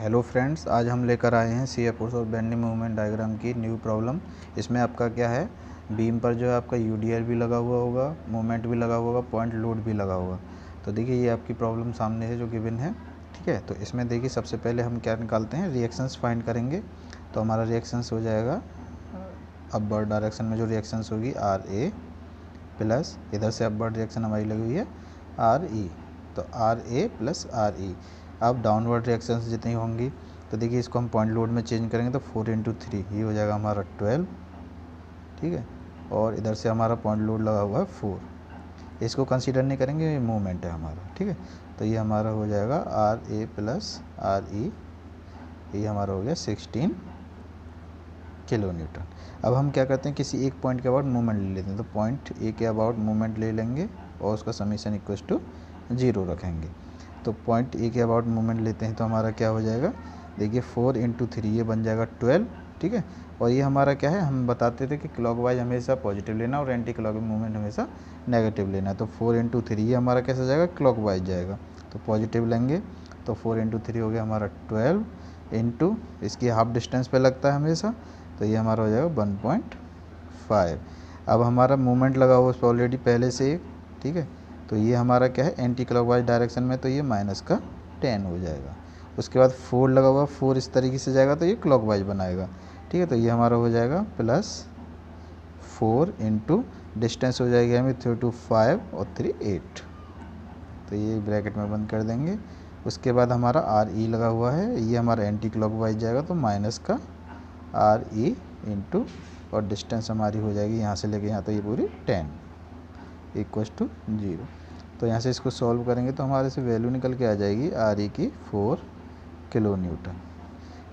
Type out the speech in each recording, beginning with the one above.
Hello friends, आज हम लेकर आए हैं सी फोर्स और बेंडिंग मूवमेंट डायग्राम की न्यू प्रॉब्लम। इसमें आपका क्या है, बीम पर जो है आपका यूडीएल भी लगा हुआ होगा, मोमेंट भी लगा हुआ होगा, पॉइंट लोड भी लगा होगा। तो देखिए ये आपकी प्रॉब्लम सामने है जो गिवन है, ठीक है। तो इसमें देखिए सबसे पहले हम क्या निकालते हैं, रिएक्शंस फाइंड करेंगे। तो हमारा रिएक्शंस हो जाएगा अपवर्ड डायरेक्शन में जो रिएक्शंस होगी आर ए प्लस इधर से अपवर्ड रिएक्शन हमारी लगी हुई है आर ई, तो R A plus R E. अब डाउनवर्ड रिएक्शंस जितनी होंगी तो देखिए इसको हम पॉइंट लोड में चेंज करेंगे तो 4 × 3 ये हो जाएगा हमारा 12, ठीक है। और इधर से हमारा पॉइंट लोड लगा हुआ है 4, इसको कंसीडर नहीं करेंगे, ये मूवमेंट है हमारा, ठीक है। तो ये हमारा हो जाएगा R A plus R E, ये हमारा हो गया 16 किलो न्यूटन। अब हम क्या करते हैं, किसी एक पॉइंट के अबाउट मूवमेंट ले लेते हैं। तो पॉइंट ए के अबाउट मूवमेंट ले लेंगे और उसका समीशन इक्वल टू 0 रखेंगे। तो पॉइंट ए के अबाउट मूवमेंट लेते हैं तो हमारा क्या हो जाएगा, देखिए 4 × 3 ये बन जाएगा 12, ठीक है। और ये हमारा क्या है, हम बताते थे कि क्लॉकवाइज हमेशा पॉजिटिव लेना और एंटी क्लॉक मूवमेंट हमेशा नेगेटिव लेना है। तो 4 × 3 ये हमारा कैसा जाएगा, क्लॉकवाइज जाएगा, तो पॉजिटिव लेंगे। तो 4 × 3 हो गया हमारा 12 इंटू इसकी हाफ डिस्टेंस पे लगता है हमेशा, तो ये हमारा हो जाएगा 1.5। अब हमारा मूवमेंट लगा हुआ उस पर ऑलरेडी पहले से एक, ठीक है। तो ये हमारा क्या है, एंटी क्लॉकवाइज डायरेक्शन में, तो ये -10 हो जाएगा। उसके बाद 4 लगा हुआ, 4 इस तरीके से जाएगा तो ये क्लॉकवाइज बनाएगा, ठीक है। तो ये हमारा हो जाएगा +4 इंटू डिस्टेंस हो जाएगी हमें 3 to 5 और 3 8, तो ये ब्रैकेट में बंद कर देंगे। उसके बाद हमारा आर ई लगा हुआ है, ये हमारा एंटी क्लॉकवाइज जाएगा तो -आर ई इंटू और डिस्टेंस हमारी हो जाएगी यहाँ से लेके यहाँ तो ये पूरी 10 = 0। तो यहाँ से इसको सॉल्व करेंगे तो हमारे से वैल्यू निकल के आ जाएगी आर ई की 4 किलो न्यूटन।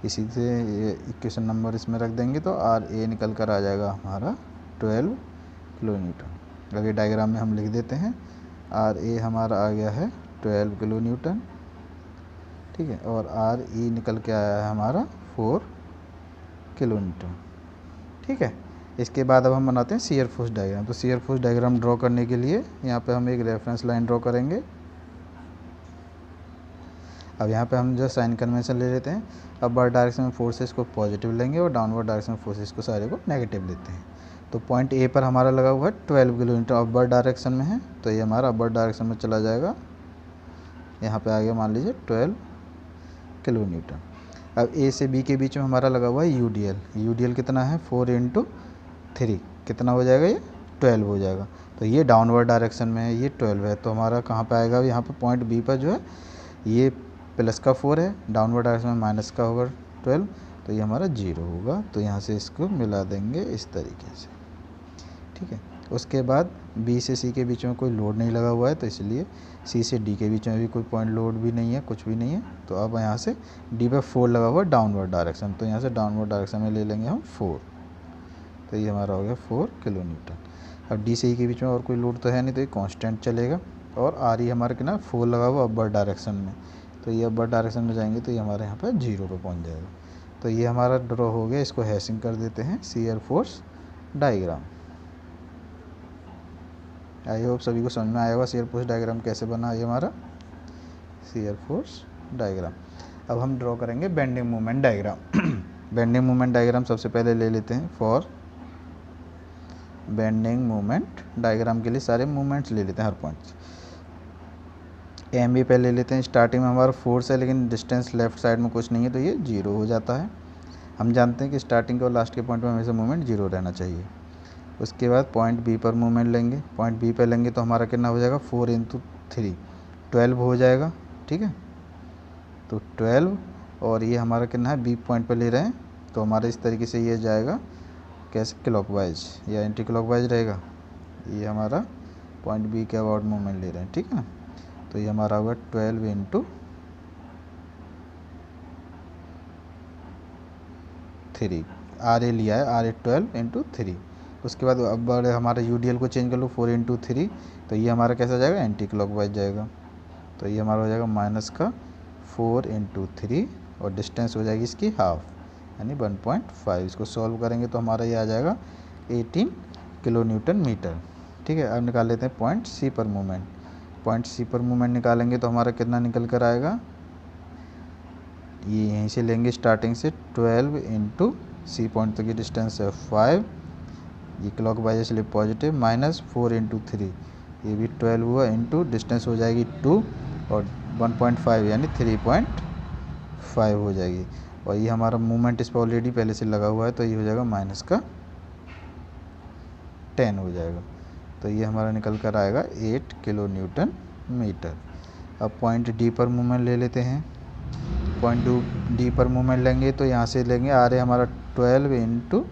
इसी से इक्वेशन नंबर इसमें रख देंगे तो आर ए निकल कर आ जाएगा हमारा 12 किलो न्यूटन। अगर डायग्राम में हम लिख देते हैं, आर ए हमारा आ गया है 12 किलो न्यूटन, ठीक है। और आर ई निकल के आया है हमारा 4 किलो न्यूटन, ठीक है। इसके बाद अब हम बनाते हैं शियर फोर्स डायग्राम। तो शियर फोर्स डायग्राम ड्रॉ करने के लिए यहाँ पे हम एक रेफरेंस लाइन ड्रॉ करेंगे। अब यहाँ पे हम जो साइन कन्वेंशन ले लेते हैं, अपवर्ड डायरेक्शन में फोर्सेस को पॉजिटिव लेंगे और डाउनवर्ड डायरेक्शन में फोर्सेस को सारे को नेगेटिव लेते हैं। तो पॉइंट ए पर हमारा लगा हुआ है 12 किलो न्यूटन, अपवर्ड डायरेक्शन में है, तो ये हमारा अपवर्ड डायरेक्शन में चला जाएगा। यहाँ पे आ गया मान लीजिए 12 किलो न्यूटन। अब ए से बी के बीच में हमारा लगा हुआ है यूडीएल, यूडीएल कितना है 4 × 3, कितना हो जाएगा, ये 12 हो जाएगा। तो ये डाउनवर्ड डायरेक्शन में है, ये 12 है, तो हमारा कहाँ पे आएगा, यहाँ पे पॉइंट बी पर जो है ये प्लस का 4 है, डाउनवर्ड डायरेक्शन में माइनस का होगा 12, तो ये हमारा 0 होगा। तो यहाँ से इसको मिला देंगे इस तरीके से, ठीक है। उसके बाद बी से सी के बीच में कोई लोड नहीं लगा हुआ है, तो इसलिए सी से डी के बीच में भी कोई पॉइंट लोड भी नहीं है, कुछ भी नहीं है। तो अब यहाँ से डी पे 4 लगा हुआ है डाउनवर्ड डायरेक्शन, तो यहाँ से डाउनवर्ड डायरेक्शन में ले लेंगे हम 4, तो ये हमारा हो गया 4 किलो न्यूटन। अब डी से ई के बीच में और कोई लोड तो है नहीं, तो ये कांस्टेंट चलेगा। और आर ई हमारा कितना 4 लगा हुआ अपवर्ड डायरेक्शन में, तो ये अपवर्ड डायरेक्शन में जाएंगे तो ये हमारे यहाँ पर 0 पे पहुँच जाएगा। तो ये हमारा ड्रॉ हो गया, इसको हैशिंग कर देते हैं shear force diagram. I hope सभी को समझ में आया होगा शियर फोर्स डायग्राम कैसे बना ये हमारा शियर फोर्स डायग्राम। अब हम ड्रॉ करेंगे bending movement diagram. Bending movement diagram सबसे पहले ले लेते हैं। फॉर बेंडिंग मूवमेंट डायग्राम के लिए सारे मूवमेंट्स ले लेते हैं, हर पॉइंट एम बी पहले ले लेते हैं। स्टार्टिंग में हमारा फोर्स है लेकिन डिस्टेंस लेफ्ट साइड में कुछ नहीं है, तो ये 0 हो जाता है। हम जानते हैं कि स्टार्टिंग के और लास्ट के पॉइंट में हमेशा मूवमेंट 0 रहना चाहिए। उसके बाद पॉइंट बी पर मूवमेंट लेंगे, पॉइंट बी पर लेंगे तो हमारा कितना हो जाएगा 4 × 3 12 हो जाएगा, ठीक है। तो 12, और ये हमारा कितना है बी पॉइंट पर ले रहे हैं, तो हमारे इस तरीके से ये जाएगा कैसे, क्लॉकवाइज या एंटी क्लॉकवाइज रहेगा। ये हमारा पॉइंट बी के अबाउट मूवमेंट ले रहे हैं, ठीक है ना। तो ये हमारा होगा 12 × 3, आर ए लिया है, आर ए 12 × 3। उसके बाद अब हमारा यूडीएल को चेंज कर लो 4 × 3, तो ये हमारा कैसा जाएगा, एंटी क्लॉकवाइज जाएगा। तो ये हमारा हो जाएगा -4 × 3 और डिस्टेंस हो जाएगी इसकी हाफ, यानी 1.5। इसको सॉल्व करेंगे तो हमारा ये आ जाएगा 18 किलो न्यूटन मीटर, ठीक है। अब निकाल लेते हैं पॉइंट सी पर मूवमेंट। पॉइंट सी पर मूवमेंट निकालेंगे तो हमारा कितना निकल कर आएगा, ये यहीं से लेंगे स्टार्टिंग से 12 इंटू सी पॉइंट तक की डिस्टेंस है 5, ये क्लॉक वाइज इसलिए पॉजिटिव, माइनस 4 इंटू 3, ये भी 12 हुआ, इंटू डिस्टेंस हो जाएगी 2 और 1.5 यानी 3.5 हो जाएगी। और ये हमारा मूवमेंट इस पर ऑलरेडी पहले से लगा हुआ है तो ये हो जाएगा माइनस का 10 हो जाएगा। तो ये हमारा निकल कर आएगा 8 किलो न्यूटन मीटर। अब पॉइंट डी पर मूवमेंट ले लेते हैं। पॉइंट डी पर मूवमेंट लेंगे तो यहाँ से लेंगे आ रहे हमारा 12 इंटू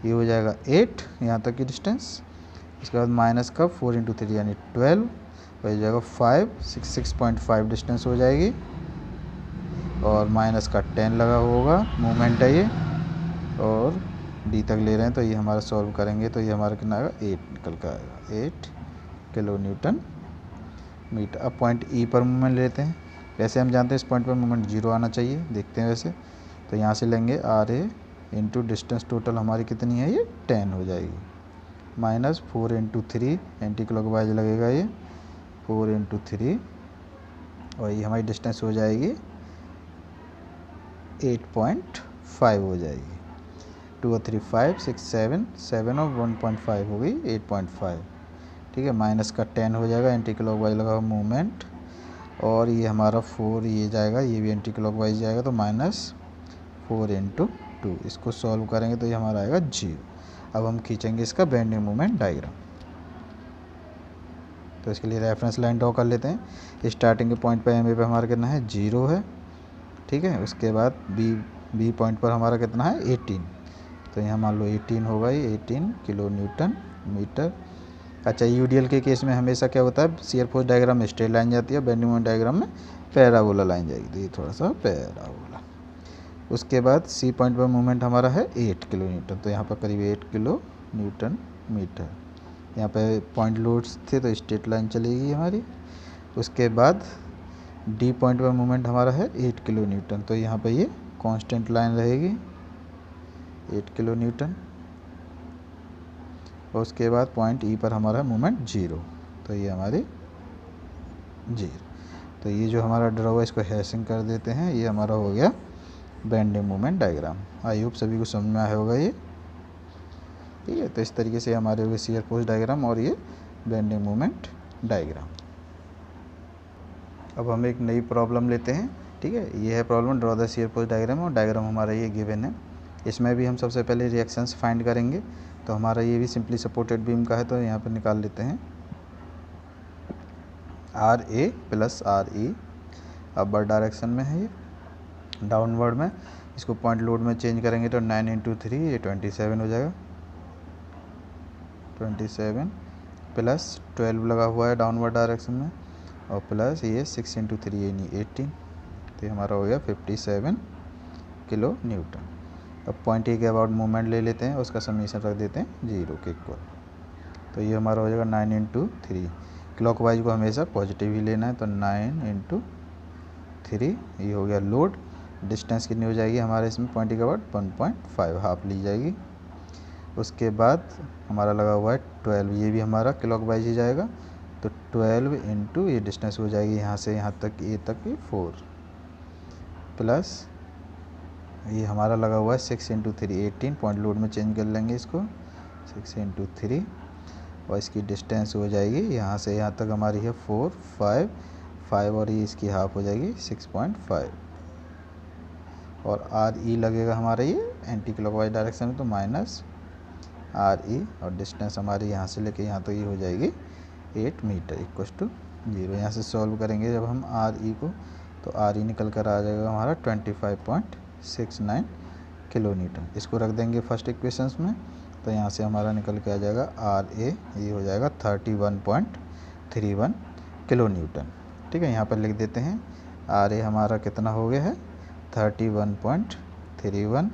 ये हो जाएगा 8 यहाँ तक की डिस्टेंस, इसके बाद माइनस का 4 इंटू 3 यानी 12 हो जाएगा 6.5 डिस्टेंस हो जाएगी, और माइनस का 10 लगा होगा, मूवमेंट है ये, और डी तक ले रहे हैं तो ये हमारा सॉल्व करेंगे तो ये हमारा कितना आएगा 8 निकल कर आएगा 8 किलो न्यूटन मीटर। अब पॉइंट ई पर मूवमेंट लेते हैं। वैसे हम जानते हैं इस पॉइंट पर मूवमेंट 0 आना चाहिए, देखते हैं वैसे। तो यहाँ से लेंगे R A into distance total हमारी कितनी है ये 10 हो जाएगी, माइनस 4 इंटू 3 एंटी क्लॉकवाइज लगेगा ये 4 इंटू 3, और ये हमारी डिस्टेंस हो जाएगी 8.5 हो जाएगी। 2 और 3 5 6 7 7 और 1.5 हो गई 8.5, ठीक है। माइनस का 10 हो जाएगा, एंटी क्लॉकवाइज लगा हुआ मूवमेंट, और ये हमारा 4 ये जाएगा, ये भी एंटी क्लॉकवाइज जाएगा तो माइनस 4 इंटू 2, इसको सॉल्व करेंगे तो ये हमारा आएगा 0। अब हम खींचेंगे इसका बेंडिंग मूवमेंट डायग्राम। तो इसके लिए रेफरेंस लाइन ड्रॉ कर लेते हैं। स्टार्टिंग के पॉइंट पे एम ए पे हमारा कितना है 0 है, ठीक है। उसके बाद बी पॉइंट पर हमारा कितना है 18, तो यहाँ मान लो 18 होगा, ये 18 किलो न्यूटन मीटर। अच्छा, यूडीएल के केस में हमेशा क्या होता है, शियर फोर्स डायग्राम में स्ट्रेट लाइन जाती है, बेंडिंग मोमेंट डायग्राम में पैराबोला लाइन जाएगी, तो ये थोड़ा सा पैराबोला। उसके बाद सी पॉइंट पर मूवमेंट हमारा है 8 किलो न्यूटन, तो यहाँ पर करीब 8 किलो न्यूटन मीटर। यहाँ पे पॉइंट लोड्स थे तो स्ट्रेट लाइन चलेगी हमारी। उसके बाद डी पॉइंट पर मूवमेंट हमारा है 8 किलो न्यूटन, तो यहाँ पे ये कांस्टेंट लाइन रहेगी 8 किलो न्यूटन। और उसके बाद पॉइंट ई पर हमारा मूवमेंट 0, तो ये हमारी 0। तो ये जो हमारा ड्रॉ है इसको हैशिंग कर देते हैं, ये हमारा हो गया bending movement diagram. I hope सभी को समझ में आया होगा ये, ठीक है। तो इस तरीके से हमारे हो गए शियर फोर्स डायग्राम और ये बेंडिंग मूवमेंट डायग्राम। अब हम एक नई प्रॉब्लम लेते हैं, ठीक है। ये है problem draw the shear force diagram, और डायग्राम हमारा ये गिवन है। इसमें भी हम सबसे पहले रिएक्शंस फाइंड करेंगे, तो हमारा ये भी सिंपली सपोर्टेड बीम का है, तो यहाँ पर निकाल लेते हैं R A plus R E. Upper direction में है ये, डाउनवर्ड में इसको पॉइंट लोड में चेंज करेंगे तो 9 इंटू 3 ये 27 हो जाएगा, 27 प्लस 12 लगा हुआ है डाउनवर्ड डायरेक्शन में, और प्लस ये 6 इंटू 3 यानी 18, तो हमारा हो गया 57 किलो न्यूटन। अब पॉइंट ए के अबाउट मूवमेंट ले लेते हैं, उसका समीशन रख देते हैं 0 के इक्वल, तो ये हमारा हो जाएगा 9 इंटू 3। क्लॉकवाइज को हमेशा पॉजिटिव ही लेना है, तो 9 इंटू 3 ये हो गया लोड। डिस्टेंस कितनी हो जाएगी हमारे इसमें पॉइंट के बाद 1.5 हाफ ली जाएगी। उसके बाद हमारा लगा हुआ है 12, ये भी हमारा क्लॉकवाइज ही जाएगा, तो 12 इंटू ये डिस्टेंस हो जाएगी यहाँ से यहाँ तक ये तक की 4, प्लस ये हमारा लगा हुआ है 6 इंटू 3 18, पॉइंट लोड में चेंज कर लेंगे इसको 6 इंटू 3, और इसकी डिस्टेंस हो जाएगी यहाँ से यहाँ तक हमारी है 4 5 और ये इसकी हाफ हो जाएगी 6.5, और आर ई लगेगा हमारा ये एंटी क्लॉकवाइज डायरेक्शन में, तो माइनस आर ई, और डिस्टेंस हमारी यहाँ से लेके यहाँ तक ये हो जाएगी 8 मीटर इक्वल टू 0। यहाँ से सॉल्व करेंगे जब हम आर ई को, तो आर ई निकल कर आ जाएगा हमारा 25.69 किलो न्यूटन। इसको रख देंगे फर्स्ट इक्वेशंस में, तो यहाँ से हमारा निकल के आ जाएगा आर ए ये हो जाएगा 31.31 किलो न्यूटन, ठीक है। यहाँ पर लिख देते हैं आर ए हमारा कितना हो गया है 31.31,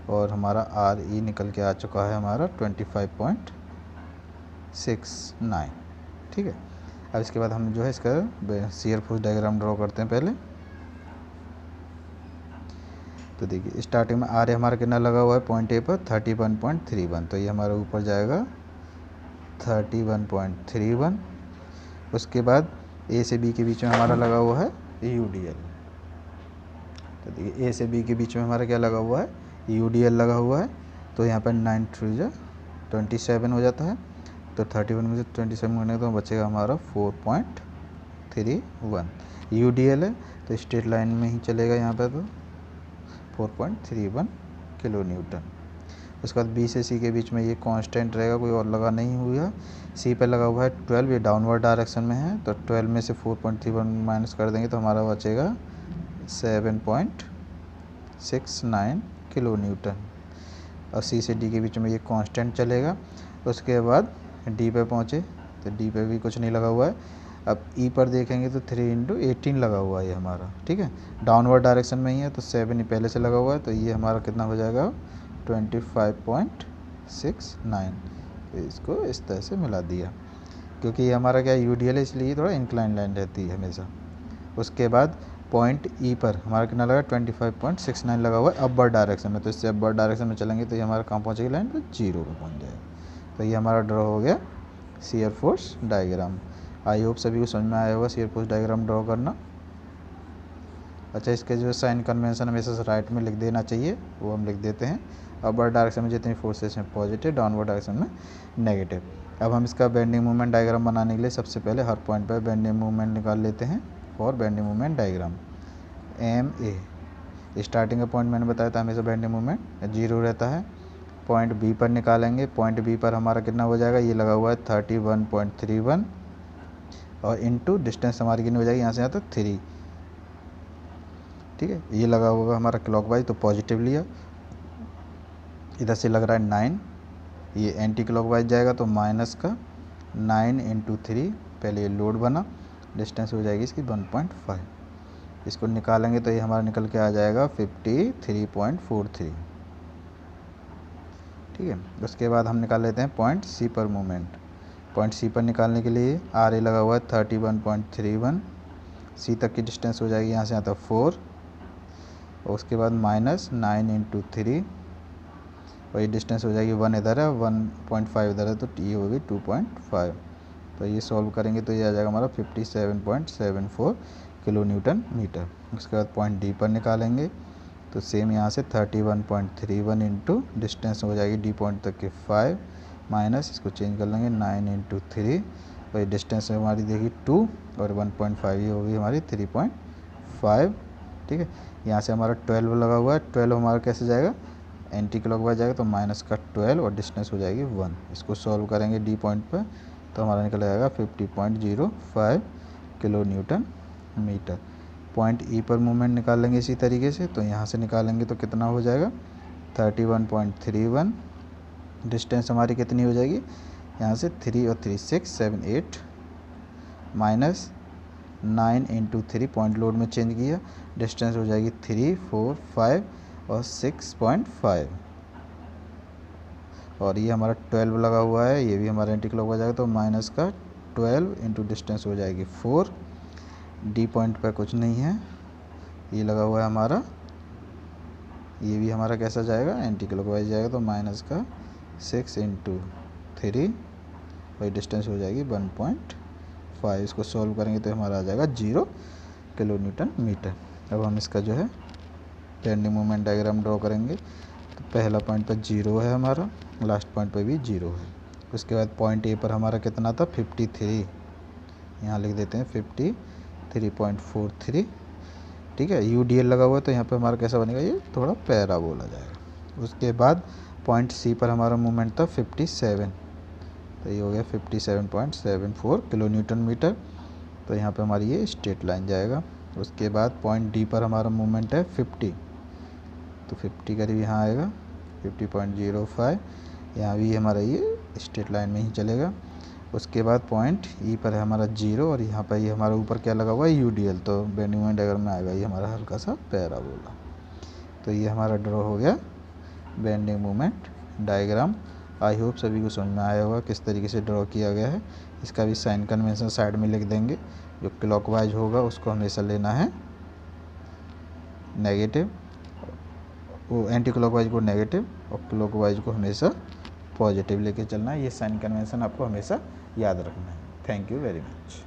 और हमारा आर ई निकल के आ चुका है हमारा 25.69, ठीक है। अब इसके बाद हम जो है इसका शियर फोर्स डायग्राम ड्रॉ करते हैं पहले। तो देखिए स्टार्टिंग में आर ए हमारा कितना लगा हुआ है पॉइंट ए पर 31.31, तो ये हमारा ऊपर जाएगा 31.31। उसके बाद ए से बी के बीच में हमारा लगा हुआ है यूडीएल, तो देखिए ए से बी के बीच में हमारा क्या लगा हुआ है, UDL लगा हुआ है। तो यहाँ पर 9 3 जा 27 हो जाता है। तो 31 में से 27 करने तो बचेगा हमारा 4.31 UDL है, तो स्ट्रेट लाइन में ही चलेगा यहाँ पर, तो 4.31 किलो न्यूटन। उसके बाद बी से सी के बीच में ये कांस्टेंट रहेगा, कोई और लगा नहीं हुआ। सी पे लगा हुआ है 12, ये डाउनवर्ड डायरेक्शन में है, तो 12 में से 4.31 माइनस कर देंगे तो हमारा बचेगा 7.69 किलो न्यूटन। और सी से डी के बीच में ये कांस्टेंट चलेगा। उसके बाद डी पे पहुँचे तो डी पे भी कुछ नहीं लगा हुआ है। अब ई पर देखेंगे तो 3 × 18 लगा हुआ है ये हमारा, ठीक है, डाउनवर्ड डायरेक्शन में ही है, तो 7 ही पहले से लगा हुआ है, तो ये हमारा कितना हो जाएगा 25.69। तो इसको इस तरह से मिला दिया, क्योंकि ये हमारा क्या UDL है, इसलिए थोड़ा इंक्लाइन लाइन रहती है हमेशा। उसके बाद पॉइंट ई पर हमारा कितना लगा 25.69 लगा हुआ है अपवर्ड डायरेक्शन में, तो इससे अपवर्ड डायरेक्शन में चलेंगे तो ये हमारा कहाँ पहुँचेगी लाइन, तो 0 पे पहुँच जाएगा। तो ये हमारा ड्रॉ हो गया shear force diagram. I hope सभी को समझ में आया होगा शियर फोर्स डायग्राम ड्रॉ करना। अच्छा, इसके जो साइन कन्वेंशन हमेशा से राइट में लिख देना चाहिए, वो हम लिख देते हैं। अपवर्ड डायरेक्शन में जितनी फोर्सेस हैं पॉजिटिव, डाउनवर्ड डायरेक्शन में नेगेटिव। अब हम इसका बेंडिंग मूवमेंट डायग्राम बनाने के लिए सबसे पहले हर पॉइंट पर बेंडिंग मूवमेंट निकाल लेते हैं for bending movement diagram. MA starting का पॉइंट मैंने बताया था हमेशा बेंडिंग मूवमेंट 0 रहता है। पॉइंट बी पर निकालेंगे, पॉइंट बी पर हमारा कितना हो जाएगा, ये लगा हुआ है 31.31 और इनटू डिस्टेंस हमारी कितनी हो जाएगी, यहाँ से यहाँ तक 3, ठीक है। ये लगा होगा हमारा क्लॉकवाइज, तो पॉजिटिव लिया। इधर से लग रहा है 9, ये एंटी क्लॉकवाइज जाएगा, तो माइनस का 9 × 3, पहले ये लोड बना, डिस्टेंस हो जाएगी इसकी 1.5। इसको निकालेंगे तो ये हमारा निकल के आ जाएगा 53.43, ठीक है। उसके बाद हम निकाल लेते हैं पॉइंट सी पर मूवमेंट। पॉइंट सी पर निकालने के लिए RA लगा हुआ है 31.31, सी तक की डिस्टेंस हो जाएगी यहाँ से यहाँ तक 4, और उसके बाद माइनस 9 × 3, और ये डिस्टेंस हो जाएगी 1 इधर है, 1.5 इधर है, तो ये होगी 2.5। तो ये सॉल्व करेंगे तो ये आ जाएगा हमारा 57.74 किलो न्यूटन मीटर। उसके बाद पॉइंट डी पर निकालेंगे तो सेम यहाँ से 31.31 इंटू डिस्टेंस हो जाएगी डी पॉइंट तक के 5, माइनस इसको चेंज कर लेंगे 9 × 3, और ये डिस्टेंस हमारी देखिए 2 और 1.5, ये होगी हमारी 3.5, ठीक है। यहाँ से हमारा 12 लगा हुआ है, 12 हमारा कैसे जाएगा, एंटी क्लॉकवाइज जाएगा, तो माइनस का 12 और डिस्टेंस हो जाएगी 1। इसको सॉल्व करेंगे डी पॉइंट पर तो हमारा निकल जाएगा 50.05 kilo newton metre. Point E पर मूवमेंट निकाल लेंगे इसी तरीके से, तो यहाँ से निकालेंगे तो कितना हो जाएगा 31.31, डिस्टेंस हमारी कितनी हो जाएगी, यहाँ से 3 और 3 6 7 8, माइनस 9 × 3, पॉइंट लोड में चेंज किया, डिस्टेंस हो जाएगी 3 4 5 और 6.5, और ये हमारा 12 लगा हुआ है, ये भी हमारा एंटी क्लॉकवाइज जाएगा, तो माइनस का 12 इंटू डिस्टेंस हो जाएगी 4। डी पॉइंट पर कुछ नहीं है, ये लगा हुआ है हमारा, ये भी हमारा कैसा जाएगा, एंटी क्लॉकवाइज जाएगा, तो माइनस का 6 × 3 और डिस्टेंस हो जाएगी 1.5। इसको सॉल्व करेंगे तो हमारा आ जाएगा 0 किलो न्यूटन मीटर। अब हम इसका जो है बेंडिंग मूवमेंट डायग्राम ड्रॉ करेंगे। तो पहला पॉइंट पर 0 है हमारा, लास्ट पॉइंट पर भी 0 है। उसके बाद पॉइंट ए पर हमारा कितना था 53, यहाँ लिख देते हैं 53.43, ठीक है। UDL लगा हुआ है तो यहाँ पर हमारा कैसा बनेगा, ये थोड़ा पैराबोला जाएगा। उसके बाद पॉइंट सी पर हमारा मूवमेंट था 57, तो ये हो गया 57.74 किलो न्यूटन मीटर, तो यहाँ पे हमारी ये स्ट्रेट लाइन जाएगा। उसके बाद पॉइंट डी पर हमारा मूवमेंट है 50, तो 50 करीब यहाँ आएगा 50.05, यहाँ भी हमारा ये स्ट्रेट लाइन में ही चलेगा। उसके बाद पॉइंट ई पर है हमारा 0, और यहाँ पर ये हमारा ऊपर क्या लगा हुआ है UDL, तो बेंडिंग मूवमेंट डायग्राम में आएगा ये हमारा हल्का सा पैराबोला। तो ये हमारा ड्रॉ हो गया bending movement diagram. I hope सभी को समझ में आया होगा किस तरीके से ड्रॉ किया गया है। इसका भी साइन कन्वेंशन साइड में लिख देंगे। जो क्लॉकवाइज होगा उसको हमेशा लेना है नेगेटिव, वो एंटी क्लॉकवाइज को नेगेटिव और क्लॉकवाइज को हमेशा पॉजिटिव लेके चलना है। ये साइन कन्वेंशन आपको हमेशा याद रखना है। Thank you very much.